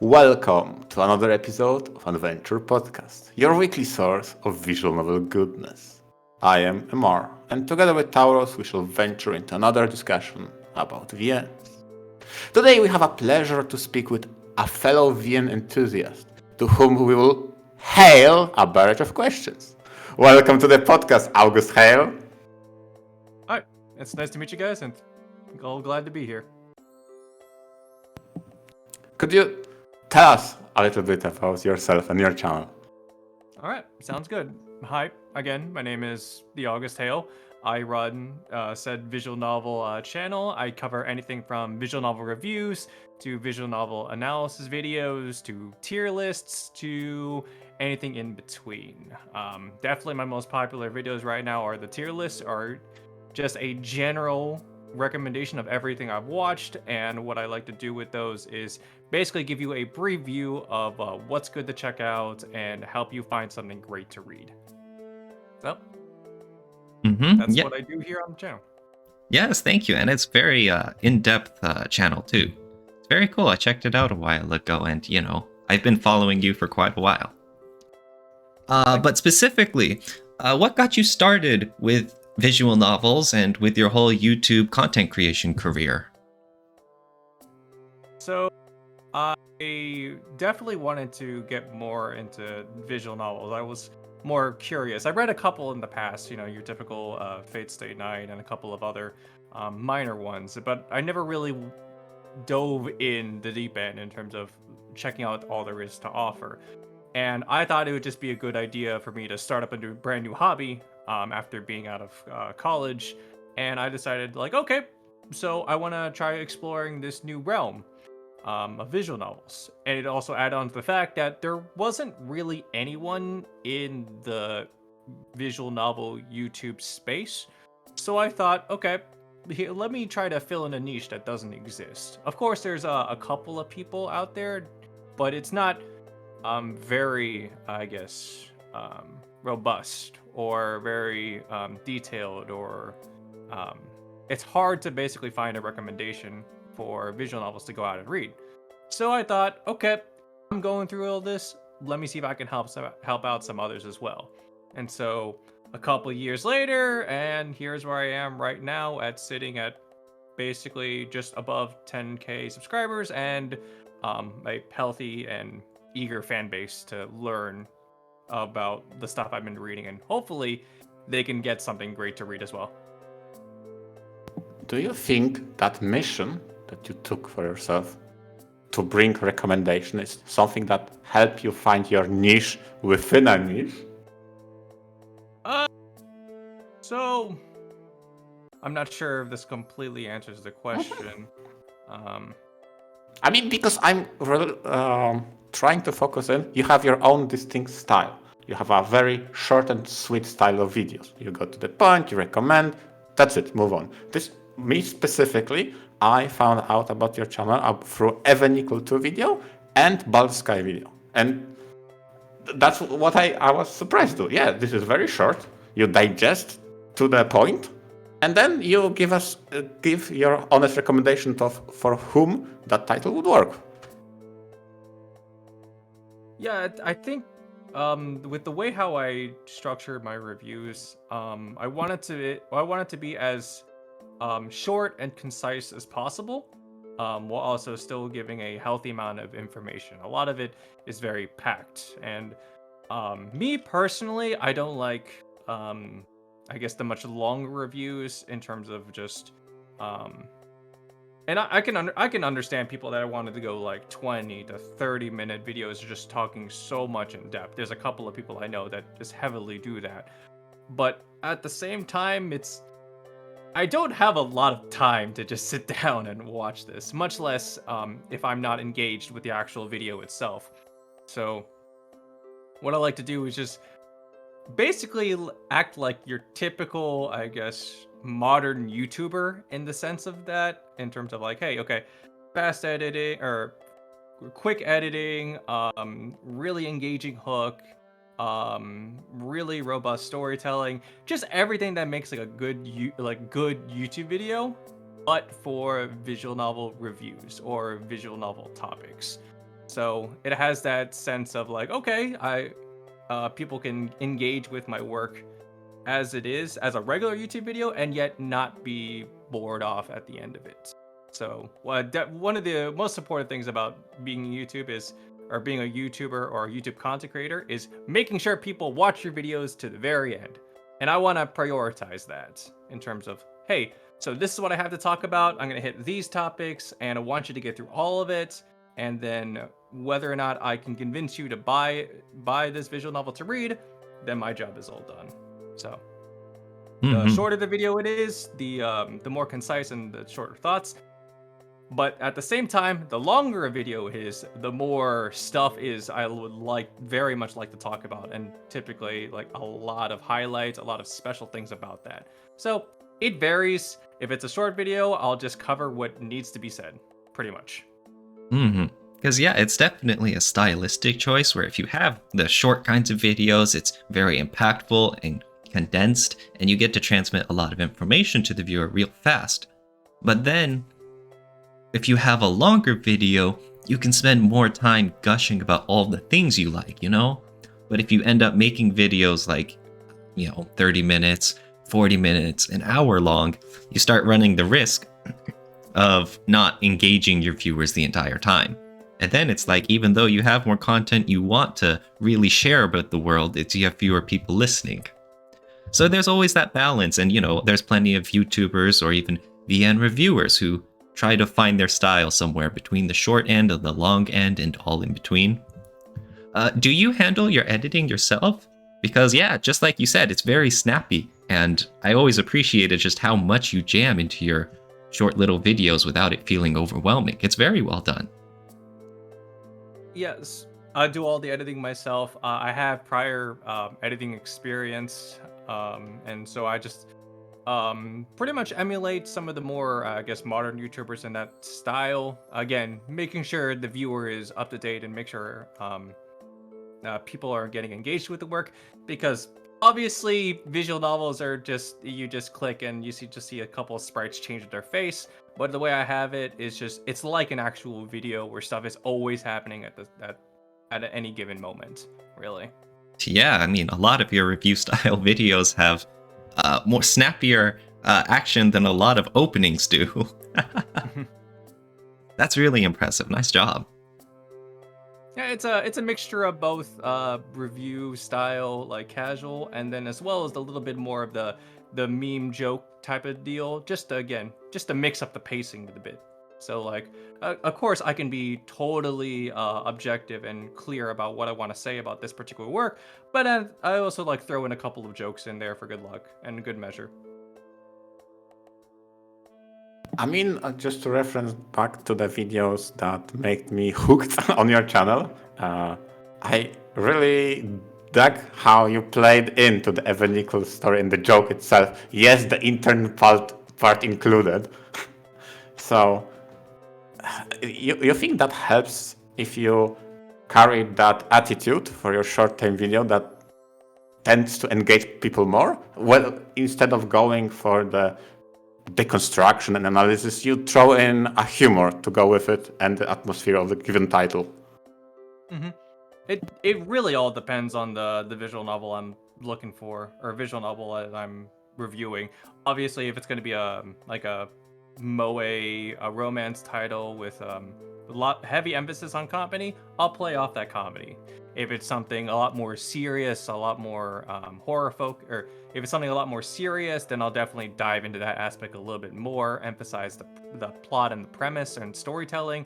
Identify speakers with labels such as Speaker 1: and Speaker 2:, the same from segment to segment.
Speaker 1: Welcome to another episode of VNture podcast, your weekly source of visual novel goodness. I am Amar, and together with Tauros, we shall venture into another discussion about VNs. Today, we have a pleasure to speak with a fellow VN enthusiast, to whom we will hail a barrage of questions. Welcome to the podcast, August Hale.
Speaker 2: Hi, it's nice to meet you guys, and all glad to be here.
Speaker 1: Could you tell us a little bit about yourself and your channel?
Speaker 2: All right, sounds good. Hi, again, my name is the August Hale. I run said visual novel channel. I cover anything from visual novel reviews to visual novel analysis videos to tier lists to anything in between. Definitely my most popular videos right now are the tier lists, are just a general recommendation of everything I've watched, and what I like to do with those is basically give you a brief view of what's good to check out and help you find something great to read. So that's
Speaker 3: Yeah.
Speaker 2: what I do here on the channel.
Speaker 3: Yes, thank you. And it's very in-depth channel too. It's very cool. I checked it out a while ago, and I've been following you for quite a while. But specifically, what got you started with visual novels and with your whole YouTube content creation career?
Speaker 2: So I definitely wanted to get more into visual novels. I was more curious. I read a couple in the past, your typical Fate Stay Night and a couple of other minor ones, but I never really dove in the deep end in terms of checking out all there is to offer. And I thought it would just be a good idea for me to start up a brand new hobby after being out of college. And I decided, okay, so I want to try exploring this new realm of visual novels. And it also added on to the fact that there wasn't really anyone in the visual novel YouTube space. So I thought, okay, here, let me try to fill in a niche that doesn't exist. Of course, there's a couple of people out there, but it's not very, I guess, robust or very detailed, or it's hard to basically find a recommendation for visual novels to go out and read. So I thought, okay, I'm going through all this. Let me see if I can help out some others as well. And so a couple years later, and here's where I am right now, sitting at basically just above 10K subscribers and a healthy and eager fan base to learn about the stuff I've been reading, and hopefully they can get something great to read as well.
Speaker 1: Do you think that mission that you took for yourself to bring recommendation is something that help you find your niche within a niche?
Speaker 2: So I'm not sure if this completely answers the question.
Speaker 1: I mean, because I'm trying to focus in, you have your own distinct style. You have a very short and sweet style of videos. You go to the point, you recommend, that's it, move on. Me specifically, I found out about your channel through Even Equal 2 video and Bald Sky video. And that's what I was surprised to. Yeah, this is very short. You digest to the point, and then you give your honest recommendation for whom that title would work.
Speaker 2: Yeah, I think with the way how I structured my reviews, I wanted to be as short and concise as possible, while also still giving a healthy amount of information. A lot of it is very packed, and me personally, I don't like I guess the much longer reviews in terms of just and I can understand people that wanted to go like 20 to 30-minute videos just talking so much in depth. There's a couple of people I know that just heavily do that, but at the same time, I don't have a lot of time to just sit down and watch this, much less if I'm not engaged with the actual video itself. So what I like to do is just basically act like your typical, I guess, modern YouTuber, in the sense of that, in terms of like, hey, okay, fast editing or quick editing, really engaging hook, really robust storytelling, just everything that makes like a good YouTube video, but for visual novel reviews or visual novel topics. So it has that sense of like, okay, people can engage with my work as it is, as a regular YouTube video, and yet not be bored off at the end of it. So one of the most important things about being being a YouTuber or a YouTube content creator is making sure people watch your videos to the very end. And I want to prioritize that in terms of, hey, so this is what I have to talk about. I'm going to hit these topics, and I want you to get through all of it. And then whether or not I can convince you to buy this visual novel to read, then my job is all done. So the shorter the video it is, the more concise and the shorter thoughts. But at the same time, the longer a video is, the more stuff is I would very much like to talk about, and typically like a lot of highlights, a lot of special things about that. So it varies. If it's a short video, I'll just cover what needs to be said, pretty much.
Speaker 3: Because yeah, it's definitely a stylistic choice where if you have the short kinds of videos, it's very impactful and condensed, and you get to transmit a lot of information to the viewer real fast. But then, if you have a longer video, you can spend more time gushing about all the things you like, you know? But if you end up making videos like, 30 minutes, 40 minutes, an hour long, you start running the risk of not engaging your viewers the entire time. And then it's like, even though you have more content you want to really share about the world, you have fewer people listening. So there's always that balance, and there's plenty of YouTubers or even VN reviewers who try to find their style somewhere between the short end and the long end and all in between. Do you handle your editing yourself? Because yeah, just like you said, it's very snappy, and I always appreciated just how much you jam into your short little videos without it feeling overwhelming. It's very well done.
Speaker 2: Yes, I do all the editing myself. I have prior editing experience, and so I just pretty much emulate some of the more, I guess, modern YouTubers in that style. Again, making sure the viewer is up to date and make sure people are getting engaged with the work, because obviously visual novels are you just click and you see a couple of sprites change their face. But the way I have it is it's like an actual video where stuff is always happening at any given moment, really.
Speaker 3: Yeah, I mean, a lot of your review style videos have more snappier action than a lot of openings do. That's really impressive. Nice job.
Speaker 2: Yeah, it's a mixture of both review style, like casual, and then as well as a little bit more of the meme joke type of deal. Just to mix up the pacing a bit. So like, of course, I can be totally objective and clear about what I want to say about this particular work, but I also like throw in a couple of jokes in there for good luck and good measure.
Speaker 1: I mean, just to reference back to the videos that made me hooked on your channel, I really dug how you played into the evangelical story and the joke itself. Yes, the intern part included. So, you think that helps if you carry that attitude for your short-term video that tends to engage people more? Well, instead of going for the deconstruction and analysis, you throw in a humor to go with it and the atmosphere of the given title.
Speaker 2: Mm-hmm. It really all depends on the visual novel I'm looking for, or visual novel that I'm reviewing. Obviously, if it's going to be a moe, a romance title with a lot heavy emphasis on comedy, I'll play off that comedy. If it's something a lot more serious, a lot more horror or if it's something a lot more serious, then I'll definitely dive into that aspect a little bit more, emphasize the plot and the premise and storytelling.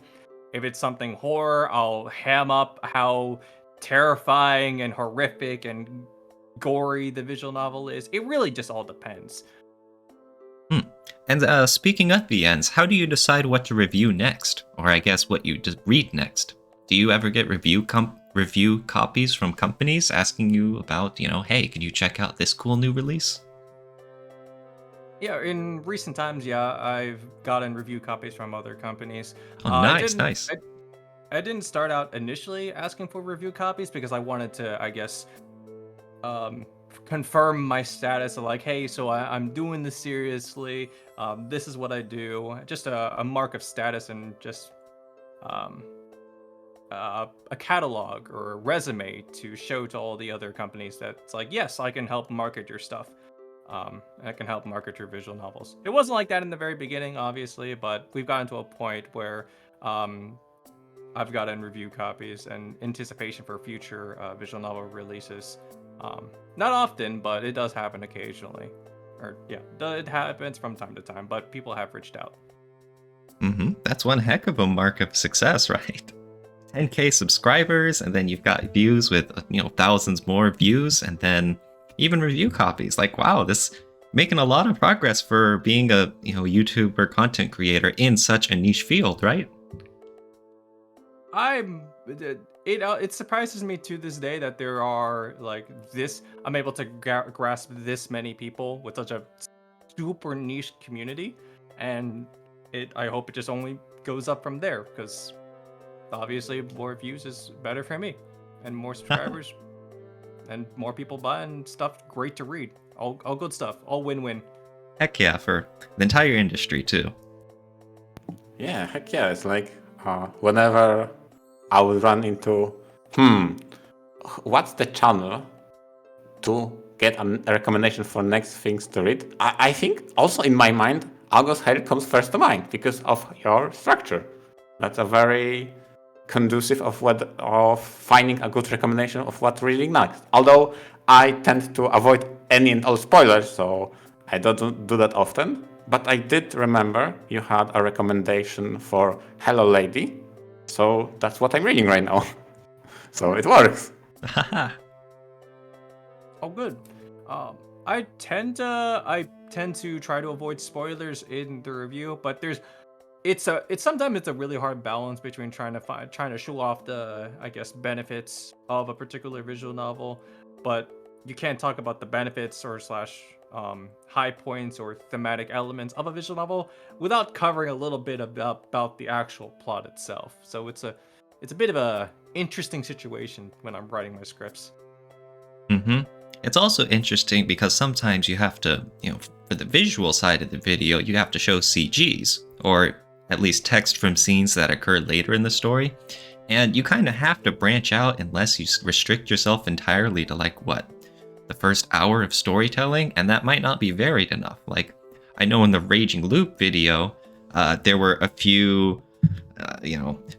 Speaker 2: If it's something horror, I'll ham up how terrifying and horrific and gory the visual novel is. It really just all depends.
Speaker 3: And speaking of the ends, how do you decide what to review next? Or I guess what you read next? Do you ever get review copies from companies asking you about, hey, could you check out this cool new release?
Speaker 2: Yeah, in recent times, yeah, I've gotten review copies from other companies.
Speaker 3: Oh, nice.
Speaker 2: I didn't start out initially asking for review copies because I wanted to, I guess, confirm my status of like, hey, so I'm doing this seriously. This is what I do. Just a mark of status and just a catalog or a resume to show to all the other companies that it's like, yes, I can help market your stuff. I can help market your visual novels. It wasn't like that in the very beginning, obviously, but we've gotten to a point where I've gotten review copies and anticipation for future visual novel releases. Not often, but it does happen occasionally. Or yeah, it happens from time to time, but people have reached out.
Speaker 3: That's one heck of a mark of success, right? 10K subscribers, and then you've got views with thousands more views, and then even review copies. Like, wow, this making a lot of progress for being a YouTuber content creator in such a niche field, right?
Speaker 2: It surprises me to this day that there are like this. I'm able to grasp this many people with such a super niche community, and I hope it just only goes up from there, because obviously more views is better for me, and more subscribers, and more people buying stuff great to read. All good stuff. All win-win.
Speaker 3: Heck yeah, for the entire industry too.
Speaker 1: Yeah, heck yeah. It's like whenever I would run into, what's the channel to get a recommendation for next things to read? I think also in my mind, August Hair comes first to mind because of your structure. That's a very conducive of finding a good recommendation of what reading next. Although I tend to avoid any and all spoilers, so I don't do that often. But I did remember you had a recommendation for Hello Lady, so that's what I'm reading right now. So it works.
Speaker 2: Oh, good. I tend to try to avoid spoilers in the review, but it's sometimes a really hard balance between trying to show off the, I guess, benefits of a particular visual novel, but you can't talk about the benefits or high points or thematic elements of a visual novel without covering a little bit about the actual plot itself. So it's a bit of a interesting situation when I'm writing my scripts.
Speaker 3: It's also interesting because sometimes you have to, for the visual side of the video, you have to show CGs, or at least text from scenes that occur later in the story. And you kind of have to branch out unless you restrict yourself entirely to the first hour of storytelling, and that might not be varied enough. Like, I know in the Raging Loop video, there were a few,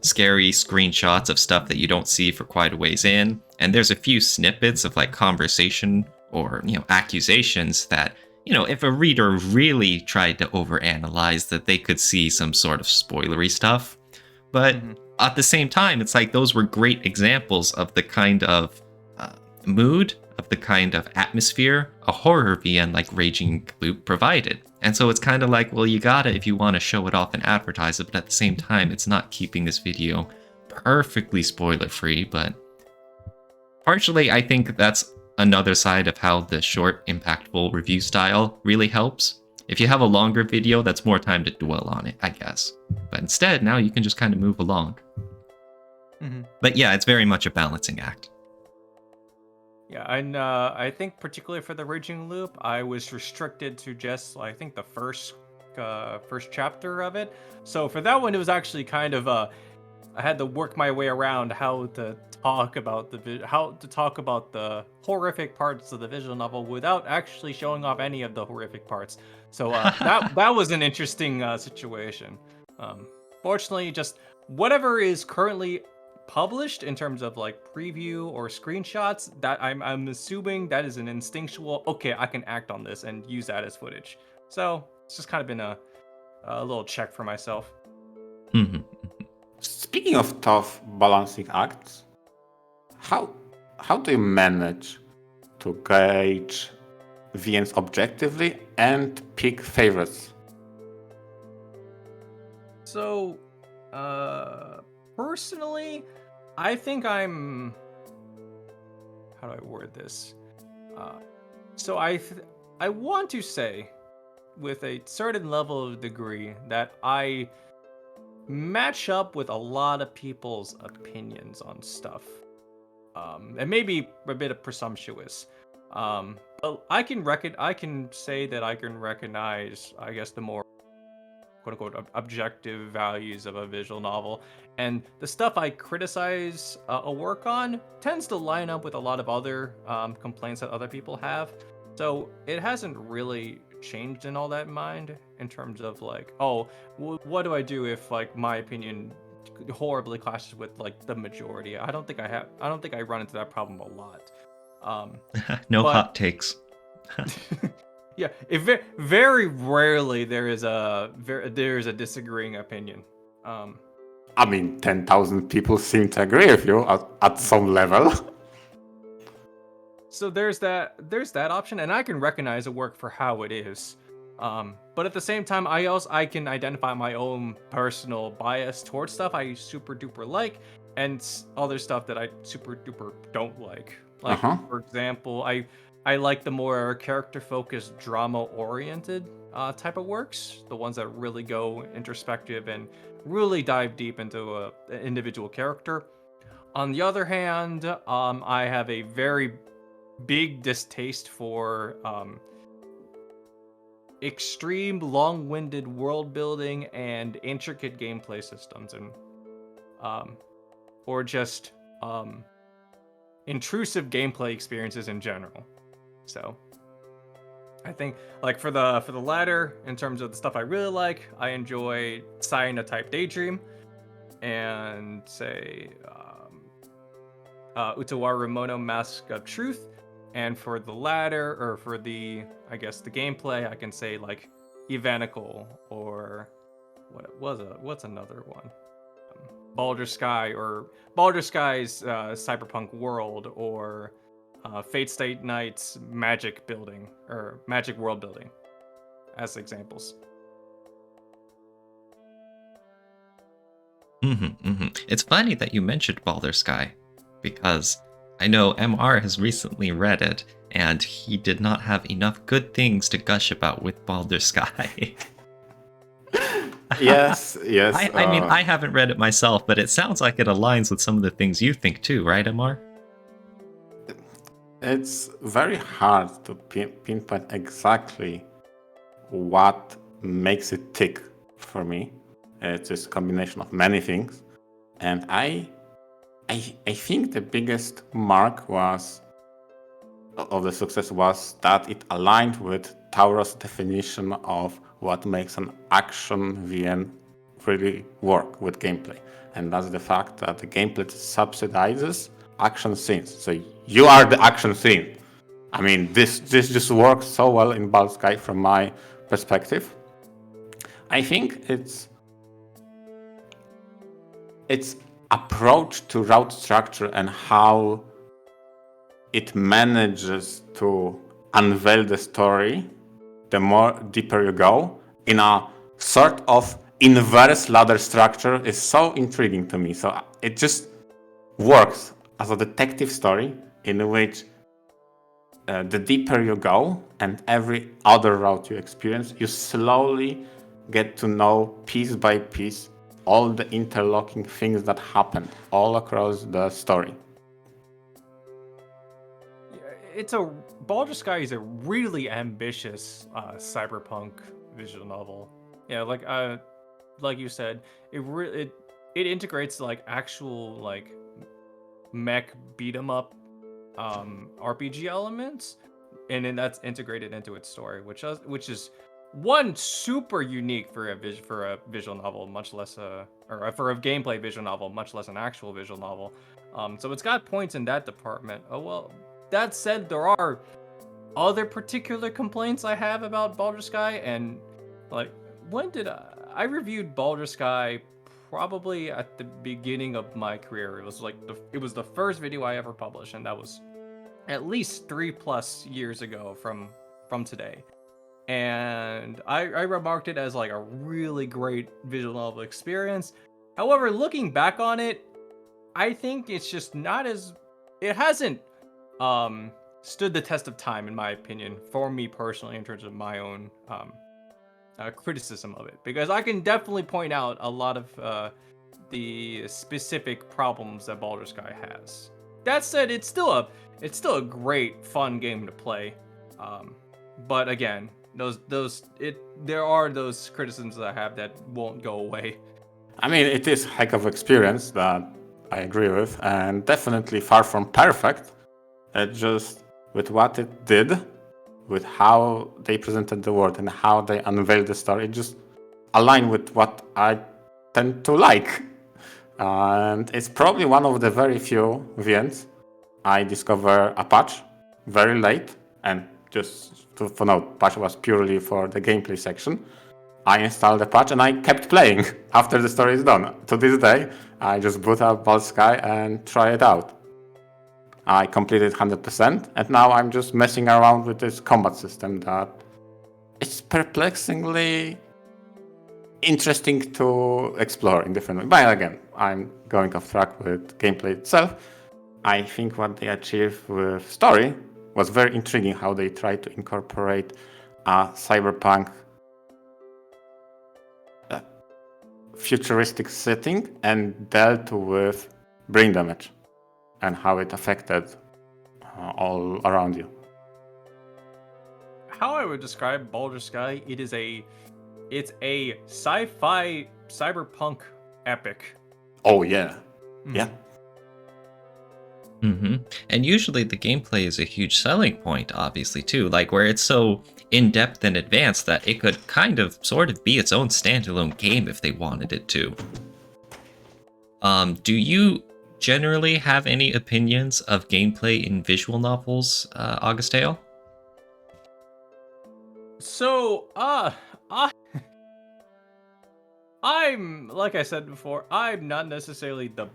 Speaker 3: scary screenshots of stuff that you don't see for quite a ways in, and there's a few snippets of conversation or accusations that if a reader really tried to overanalyze, that they could see some sort of spoilery stuff. But at the same time, it's like those were great examples of the kind of mood, of the kind of atmosphere a horror VN like Raging Loop provided. And so it's kind of like, well, you gotta, if you want to show it off and advertise it, but at the same time, it's not keeping this video perfectly spoiler-free. But partially, I think that's another side of how the short, impactful review style really helps. If you have a longer video, that's more time to dwell on it, I guess. But instead, now you can just kind of move along. But yeah, it's very much a balancing act.
Speaker 2: Yeah, and I think particularly for the Raging Loop, I was restricted to just, I think, the first chapter of it. So for that one, it was actually kind of I had to work my way around how to talk about the horrific parts of the visual novel without actually showing off any of the horrific parts. So that was an interesting situation. Fortunately, just whatever is currently published in terms of preview or screenshots, that I'm assuming that is an instinctual, okay, I can act on this and use that as footage. So it's just kind of been a little check for myself.
Speaker 1: Speaking of tough balancing acts, how do you manage to gauge VNs objectively and pick favorites?
Speaker 2: So, personally, I think how do I word this? So I want to say, with a certain level of degree, that I match up with a lot of people's opinions on stuff. And maybe a bit of presumptuous. But I can say that I can recognize, I guess, the more quote unquote objective values of a visual novel, and the stuff I criticize a work on tends to line up with a lot of other complaints that other people have. So it hasn't really changed in all that mind in terms of like, oh, what do I do if like my opinion horribly clashes with like the majority? I don't think I run into that problem a lot.
Speaker 3: No
Speaker 2: but
Speaker 3: hot takes.
Speaker 2: yeah, very rarely there's a disagreeing opinion.
Speaker 1: I mean, 10,000 people seem to agree with you at some level.
Speaker 2: So there's that option, and I can recognize a work for how it is. But at the same time, I can identify my own personal bias towards stuff I super duper like, and other stuff that I super duper don't like. Like for example, I like the more character focused, drama oriented type of works, the ones that really go introspective and really dive deep into an individual character. On the other hand, I have a very big distaste for extreme long-winded world building and intricate gameplay systems, and or just intrusive gameplay experiences in general. So I think like for the latter, in terms of the stuff I really like, I enjoy Sayana type Daydream and say Utawaru Mono Mask of Truth. And for the latter, or for the, I guess, the gameplay, I can say like Evanical, or what's another one? Baldur's Sky, or Baldur's Sky's Cyberpunk World, or Fate Stay Night's Magic Building, or Magic World Building, as examples.
Speaker 3: It's funny that you mentioned Baldur's Sky, because I know MR has recently read it, and he did not have enough good things to gush about with Baldur's Sky.
Speaker 1: Yes.
Speaker 3: I mean, I haven't read it myself, but it sounds like it aligns with some of the things you think too, right, MR?
Speaker 1: It's very hard to pinpoint exactly what makes it tick for me. It's just a combination of many things, and I think the biggest mark of the success was that it aligned with Tauro's definition of what makes an action VN really work with gameplay, and that's the fact that the gameplay subsidizes action scenes. So you are the action scene. I mean, this just works so well in Baldur's Sky from my perspective. I think its approach to route structure and how it manages to unveil the story the more deeper you go in a sort of inverse ladder structure is so intriguing to me. So it just works as a detective story in which the deeper you go and every other route you experience, you slowly get to know piece by piece all the interlocking things that happen all across the story.
Speaker 2: Baldur's Sky is a really ambitious cyberpunk visual novel. Yeah, like you said, it integrates like actual like mech beat 'em up RPG elements, and then that's integrated into its story, which is one super unique for a visual novel, much less or for a gameplay visual novel, much less an actual visual novel. So it's got points in that department. Oh well. That said, there are other particular complaints I have about Baldur's Sky, and like, when did I reviewed Baldur's Sky? Probably at the beginning of my career. It was like it was the first video I ever published, and that was at least 3+ years ago from today. And I remarked it as like a really great visual novel experience. However, looking back on it, I think it's just not as it hasn't stood the test of time, in my opinion, for me personally, in terms of my own criticism of it, because I can definitely point out a lot of the specific problems that Baldur's Sky has. That said, it's still a great, fun game to play. But again, there are those criticisms that I have that won't go away.
Speaker 1: I mean, it is a heck of experience that I agree with, and definitely far from perfect. It just, with what it did, with how they presented the world and how they unveiled the story, it just aligned with what I tend to like. And it's probably one of the very few VNs I discover a patch very late, and just for note, patch was purely for the gameplay section. I installed the patch and I kept playing after the story is done. To this day, I just boot up Baldur's Sky and try it out. I completed 100%, and now I'm just messing around with this combat system that it's perplexingly interesting to explore in different ways. But again, I'm going off track with gameplay itself. I think what they achieved with story was very intriguing, how they tried to incorporate a cyberpunk futuristic setting and dealt with brain damage and how it affected all around you.
Speaker 2: How I would describe Baldur's Sky, it's a sci-fi cyberpunk epic.
Speaker 1: Oh yeah. Yeah.
Speaker 3: And usually the gameplay is a huge selling point, obviously, too. Like, where it's so in-depth and advanced that it could kind of sort of be its own standalone game if they wanted it to. Do you generally have any opinions of gameplay in visual novels, Augustale?
Speaker 2: So, I'm, like I said before, I'm not necessarily the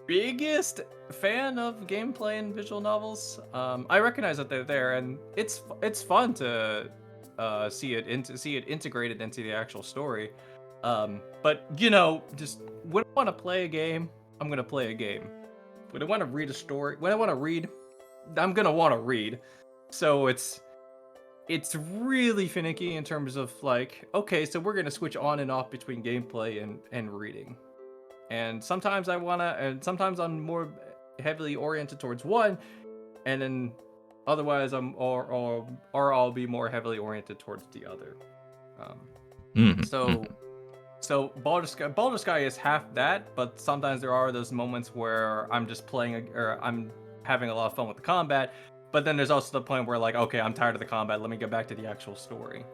Speaker 2: biggest fan of gameplay in visual novels. I recognize that they're there, and it's fun to see it integrated into the actual story. But just when I want to play a game, I'm gonna play a game. When I want to read a story, when I want to read, I'm gonna want to read. So it's really finicky in terms of like, okay, so we're gonna switch on and off between gameplay and reading. And sometimes sometimes I'm more heavily oriented towards one, and then otherwise I'll be more heavily oriented towards the other. So Baldur's Sky is half that, but sometimes there are those moments where I'm just playing or I'm having a lot of fun with the combat. But then there's also the point where like, okay, I'm tired of the combat. Let me get back to the actual story.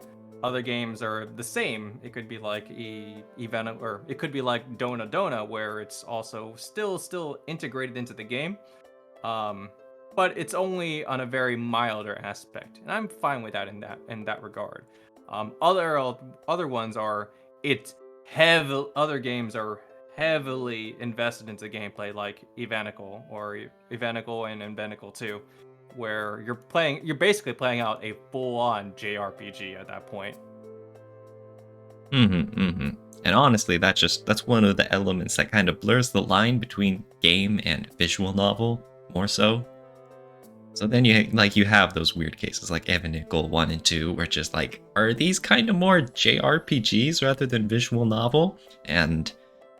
Speaker 2: Other games are the same. It could be like or it could be like Dona, where it's also still integrated into the game, but it's only on a very milder aspect, and I'm fine with that in that regard. Other ones are other games are heavily invested into gameplay, like Evanical and Invenical 2. Where you're basically playing out a full-on JRPG at that point.
Speaker 3: And honestly, that's one of the elements that kind of blurs the line between game and visual novel, more so. So then you have those weird cases like Evanical 1 and 2, where just like, are these kind of more JRPGs rather than visual novel? And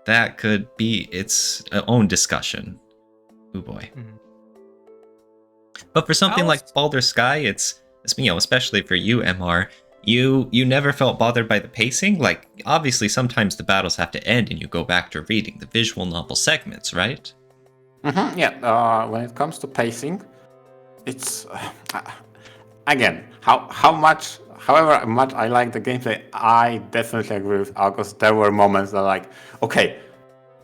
Speaker 3: that could be its own discussion. Oh boy. But for something like Baldur's Sky, it's especially for you, MR, you never felt bothered by the pacing? Like, obviously, sometimes the battles have to end and you go back to reading the visual novel segments, right?
Speaker 1: Yeah, when it comes to pacing, it's... again, however much I like the gameplay, I definitely agree with August. There were moments that like, okay,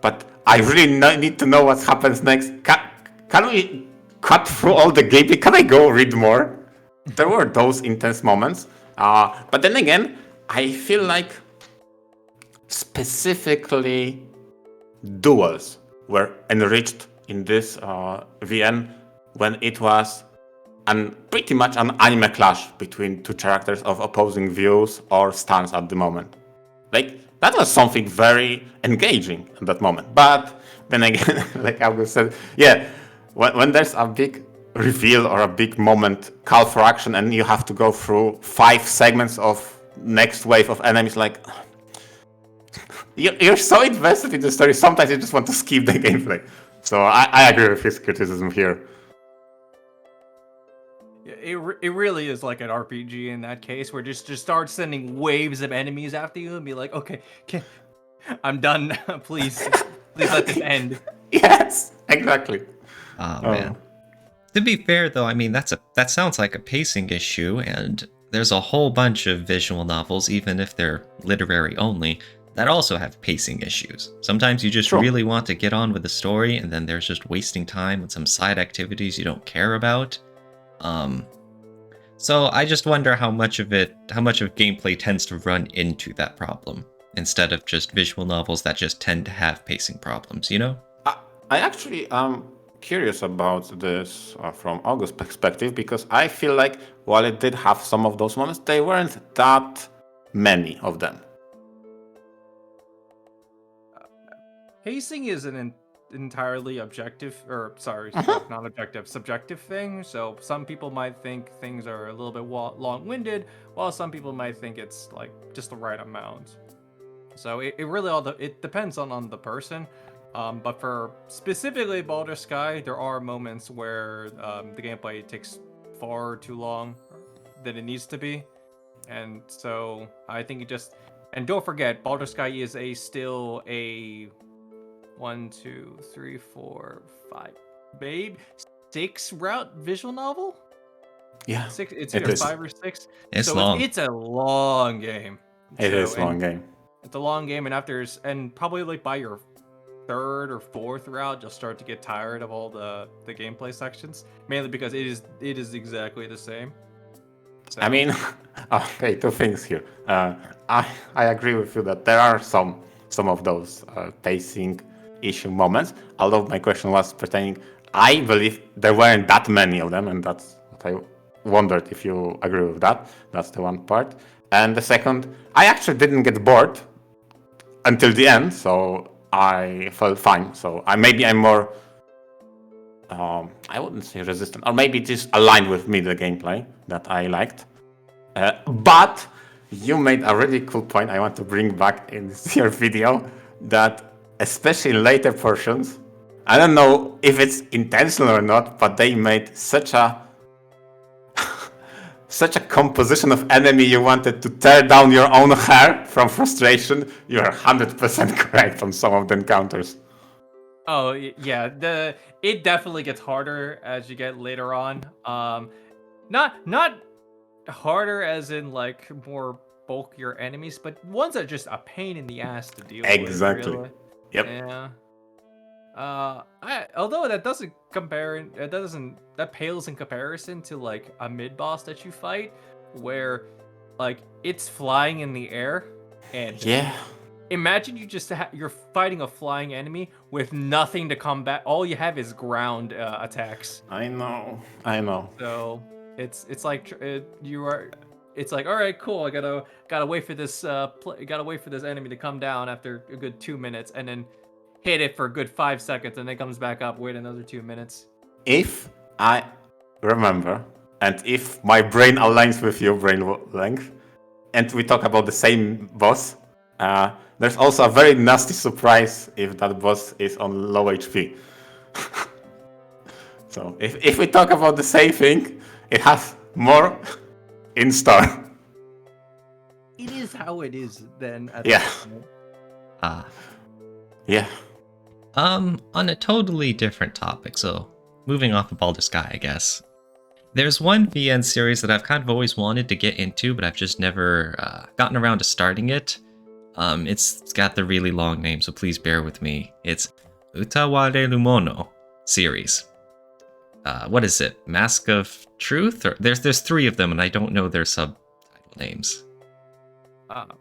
Speaker 1: but I really need to know what happens next. Can we cut through all the gameplay? Can I go read more? There were those intense moments. But then again, I feel like specifically duels were enriched in this VN when it was pretty much an anime clash between two characters of opposing views or stance at the moment. Like, that was something very engaging at that moment. But then again, like August said, yeah, when there's a big reveal or a big moment, call for action, and you have to go through 5 segments of next wave of enemies, like, you're so invested in the story, sometimes you just want to skip the gameplay. So I agree with his criticism here.
Speaker 2: it really is like an RPG in that case, where just start sending waves of enemies after you and be like, okay, I'm done. Please let this end.
Speaker 1: Yes, exactly.
Speaker 3: Oh man. To be fair though, I mean that sounds like a pacing issue, and there's a whole bunch of visual novels, even if they're literary only, that also have pacing issues. Sometimes you just
Speaker 1: True.
Speaker 3: really want to get on with the story, and then there's just wasting time with some side activities you don't care about. So I just wonder how much of gameplay tends to run into that problem, instead of just visual novels that just tend to have pacing problems, you know?
Speaker 1: I actually am curious about this from August's perspective, because I feel like while it did have some of those moments, they weren't that many of them.
Speaker 2: Pacing is an entirely objective, or sorry, not objective, subjective thing. So some people might think things are a little bit long-winded, while some people might think it's like just the right amount. So it really it depends on the person. But for specifically Baldur's Sky, there are moments where the gameplay takes far too long than it needs to be, and so I think and don't forget, Baldur's Sky is still a 1, 2, 3, 4, 5, maybe 6 route visual novel.
Speaker 1: Yeah,
Speaker 2: 6. It's
Speaker 1: it
Speaker 2: either
Speaker 1: is.
Speaker 2: 5 or 6.
Speaker 3: It's
Speaker 2: So
Speaker 3: long.
Speaker 2: it's a long game.
Speaker 1: It is a long game.
Speaker 2: It's a long game, and probably like by your 3rd or 4th route, you'll start to get tired of all the gameplay sections, mainly because it is exactly the same. So.
Speaker 1: I mean, okay, two things here. I agree with you that there are some of those pacing issue moments. Although my question was pertaining, I believe there weren't that many of them, and that's what I wondered if you agree with that. That's the one part. And the second, I actually didn't get bored until the end, so I felt fine. So I'm more, I wouldn't say resistant, or maybe it is aligned with me, the gameplay that I liked. But you made a really cool point I want to bring back in your video, that especially in later portions, I don't know if it's intentional or not, but they made such a composition of enemy you wanted to tear down your own hair from frustration. You're 100% correct on some of the encounters.
Speaker 2: Oh yeah, it definitely gets harder as you get later on. Not harder as in like more bulkier enemies, but ones that are just a pain in the ass to deal
Speaker 1: Exactly.
Speaker 2: with. Really.
Speaker 1: Yep.
Speaker 2: Yeah. Although that pales in comparison to like a mid boss that you fight, where like it's flying in the air, and
Speaker 1: Yeah.
Speaker 2: imagine you're fighting a flying enemy with nothing to combat. All you have is ground attacks.
Speaker 1: I know.
Speaker 2: So it's like it's like, all right, cool. I gotta wait for this gotta wait for this enemy to come down after a good 2 minutes, and then hit it for a good 5 seconds, and then comes back up. Wait another 2 minutes.
Speaker 1: If I remember, and if my brain aligns with your brain length, and we talk about the same boss, there's also a very nasty surprise if that boss is on low HP. So if we talk about the same thing, it has more in store.
Speaker 2: It is how it is then.
Speaker 1: Yeah. Yeah.
Speaker 3: On a totally different topic, so moving off of Baldur's Sky, I guess. There's one VN series that I've kind of always wanted to get into, but I've just never gotten around to starting it. It's got the really long name, so please bear with me. It's Utaware Lumono series. What is it? Mask of Truth? Or there's 3 of them, and I don't know their subtitle names.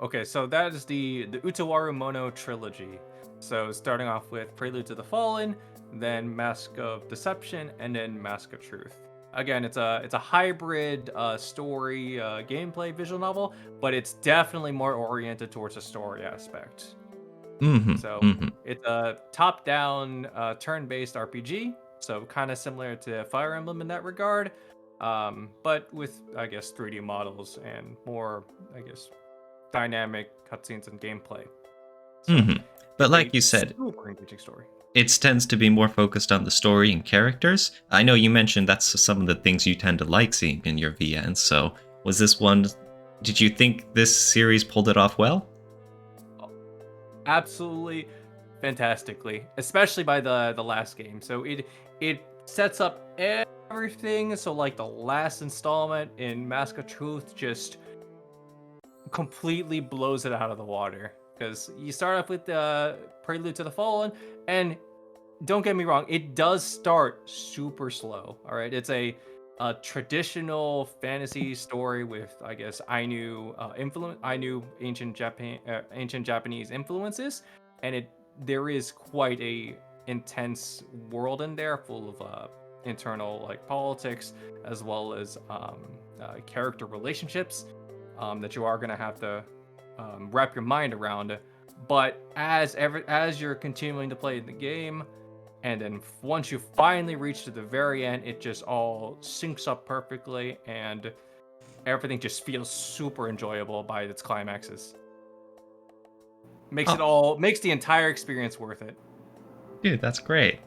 Speaker 2: Okay, so that is the Utawaru Mono trilogy. So starting off with Prelude to the Fallen, then Mask of Deception, and then Mask of Truth. Again, it's a hybrid story gameplay visual novel, but it's definitely more oriented towards a story aspect. It's a top-down turn-based RPG, so kind of similar to Fire Emblem in that regard, but with, I guess, 3D models and more, I guess, dynamic cutscenes and gameplay. So,
Speaker 3: But like you said,
Speaker 2: super engaging story.
Speaker 3: it tends to be more focused on the story and characters. I know you mentioned that's some of the things you tend to like seeing in your VNs. So was this one? Did you think this series pulled it off well?
Speaker 2: Absolutely fantastically, especially by the last game. So it sets up everything. So like the last installment in Mask of Truth just completely blows it out of the water, because you start off with the Prelude to the Fallen, and don't get me wrong, it does start super slow. All right, it's a traditional fantasy story with, I guess, Ainu ancient Japanese influences, and there is quite a intense world in there, full of internal like politics, as well as character relationships that you are gonna have to wrap your mind around. But as you're continuing to play the game, and then once you finally reach to the very end, it just all syncs up perfectly, and everything just feels super enjoyable by its climaxes. Makes the entire experience worth it.
Speaker 3: Dude, that's great.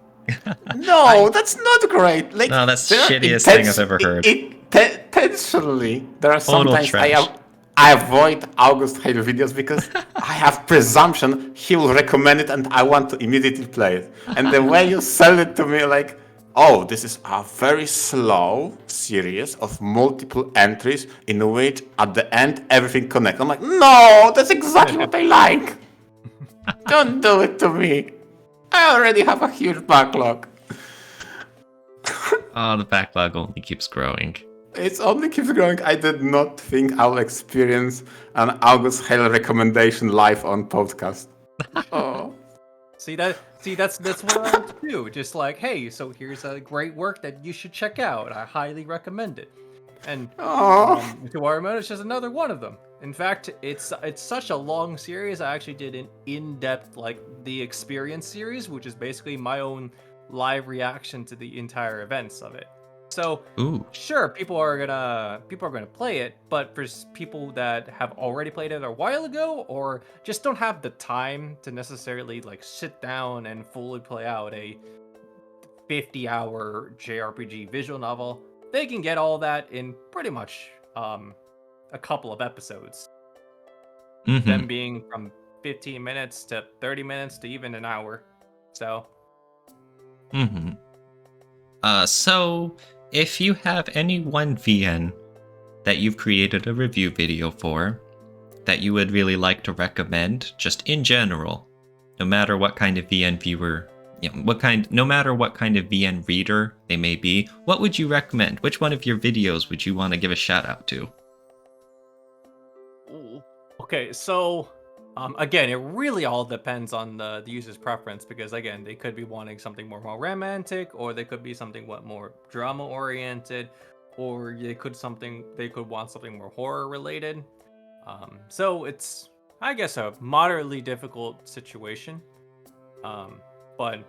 Speaker 1: No, that's not great. Like,
Speaker 3: No, that's the
Speaker 1: there are
Speaker 3: shittiest thing I've ever heard.
Speaker 1: Intentionally, there are
Speaker 3: Total
Speaker 1: sometimes
Speaker 3: trash.
Speaker 1: I avoid August Halo videos because I have presumption he will recommend it and I want to immediately play it. And the way you sell it to me, like, oh, this is a very slow series of multiple entries in which at the end everything connects. I'm like, no, that's exactly what I like. Don't do it to me. I already have a huge backlog.
Speaker 3: Oh, the backlog only keeps growing.
Speaker 1: It only keeps growing. I did not think I'll experience an August Hale recommendation live on podcast. Oh.
Speaker 2: That's what I like to do. Just like, hey, so here's a great work that you should check out. I highly recommend it. And Remote is just another one of them. In fact, it's such a long series. I actually did an in-depth, like, the Experience series, which is basically my own live reaction to the entire events of it. So,
Speaker 3: Ooh.
Speaker 2: sure, people are gonna play it, but for people that have already played it a while ago, or just don't have the time to necessarily like sit down and fully play out a 50-hour JRPG visual novel, they can get all that in pretty much a couple of episodes.
Speaker 3: Mm-hmm.
Speaker 2: Them being from 15 minutes to 30 minutes to even an hour. So.
Speaker 3: Mm-hmm. So if you have any one VN that you've created a review video for that you would really like to recommend, just in general, no matter what kind of VN viewer, no matter what kind of VN reader they may be, what would you recommend? Which one of your videos would you want to give a shout out to?
Speaker 2: Okay, so again, it really all depends on the user's preference, because again, they could be wanting something more romantic, or they could be something more drama oriented, or they could want something more horror related. So it's, I guess, a moderately difficult situation. But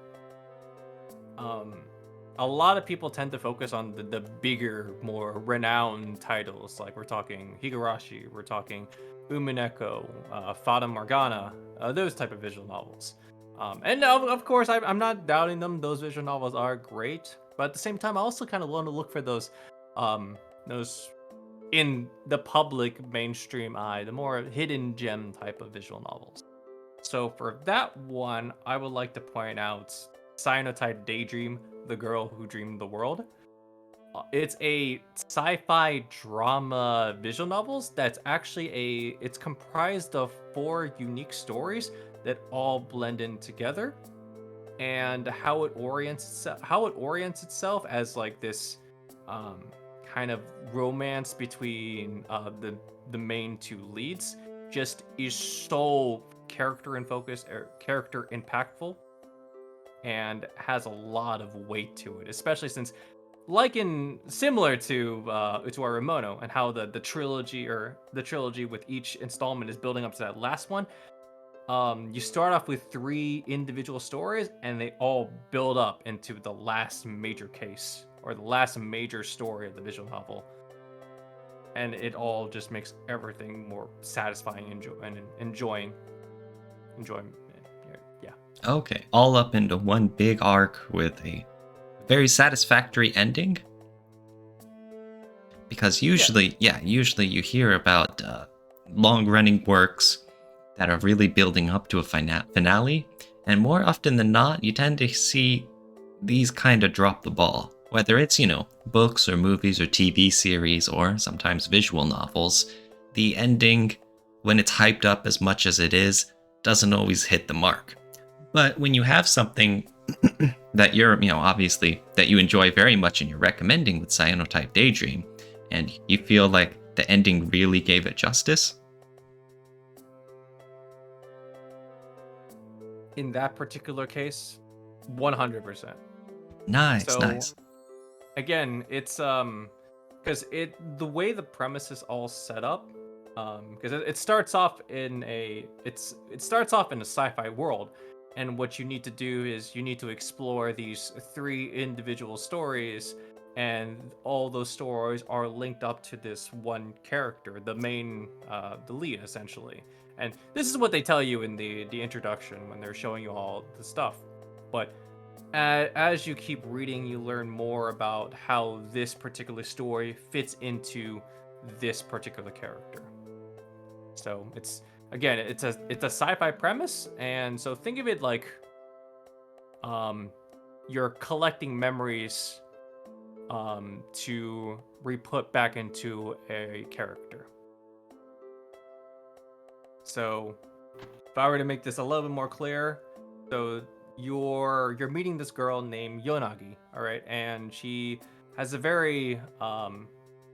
Speaker 2: a lot of people tend to focus on the bigger, more renowned titles. Like, we're talking Higurashi, we're talking Umineko, Fata Morgana, those type of visual novels. And of course, I'm not doubting them. Those visual novels are great, but at the same time, I also kind of want to look for those in the public mainstream eye, the more hidden gem type of visual novels. So for that one, I would like to point out Cyanotype Daydream, The Girl Who Dreamed the World. It's a sci-fi drama visual novels that's actually it's comprised of 4 unique stories that all blend in together, and how it orients itself as like this kind of romance between the main 2 leads just is so character impactful, and has a lot of weight to it, especially since, similar to Arimono, and how the trilogy with each installment is building up to that last one. You start off with 3 individual stories, and they all build up into the last major case, or the last major story of the visual novel, and it all just makes everything more satisfying and enjoying. Yeah.
Speaker 3: Okay, all up into one big arc with a very satisfactory ending. Because usually you hear about long-running works that are really building up to a finale, and more often than not, you tend to see these kind of drop the ball. Whether it's, books or movies or TV series or sometimes visual novels, the ending, when it's hyped up as much as it is, doesn't always hit the mark. But when you have something that you're, obviously, that you enjoy very much and you're recommending with Cyanotype Daydream, and you feel like the ending really gave it justice?
Speaker 2: In that particular case, 100%.
Speaker 3: Nice,
Speaker 2: So,
Speaker 3: nice.
Speaker 2: again, it's because the way the premise is all set up, because it starts off in a sci-fi world, and what you need to do is you need to explore these 3 individual stories, and all those stories are linked up to this one character, the main, the lead, essentially. And this is what they tell you in the introduction when they're showing you all the stuff. But as you keep reading, you learn more about how this particular story fits into this particular character. So it's a sci-fi premise, and so think of it like you're collecting memories to re-put back into a character. So if I were to make this a little bit more clear, so you're meeting this girl named Yonagi, all right, and she has a very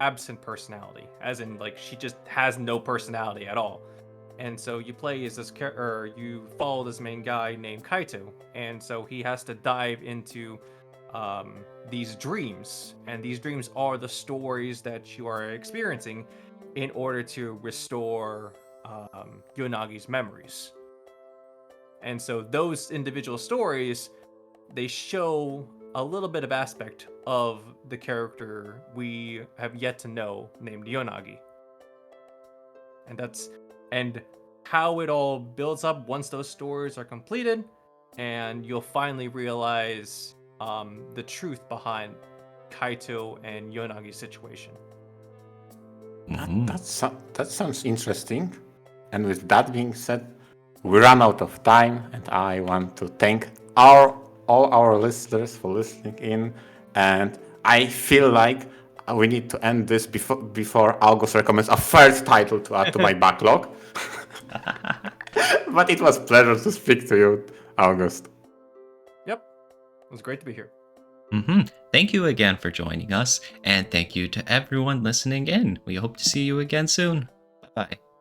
Speaker 2: absent personality, as in like she just has no personality at all. And so you play as this or you follow this main guy named Kaito, and so he has to dive into these dreams, and these dreams are the stories that you are experiencing in order to restore Yonagi's memories. And so those individual stories, they show a little bit of aspect of the character we have yet to know named Yonagi. And how it all builds up once those stories are completed, and you'll finally realize the truth behind Kaito and Yonagi's situation.
Speaker 1: That sounds interesting. And with that being said, we run out of time, and I want to thank all our listeners for listening in. And I feel like we need to end this before August recommends a third title to add to my backlog. But it was a pleasure to speak to you, August.
Speaker 2: Yep, it was great to be here.
Speaker 3: Thank you again for joining us, and thank you to everyone listening in. We hope to see you again soon. Bye-bye.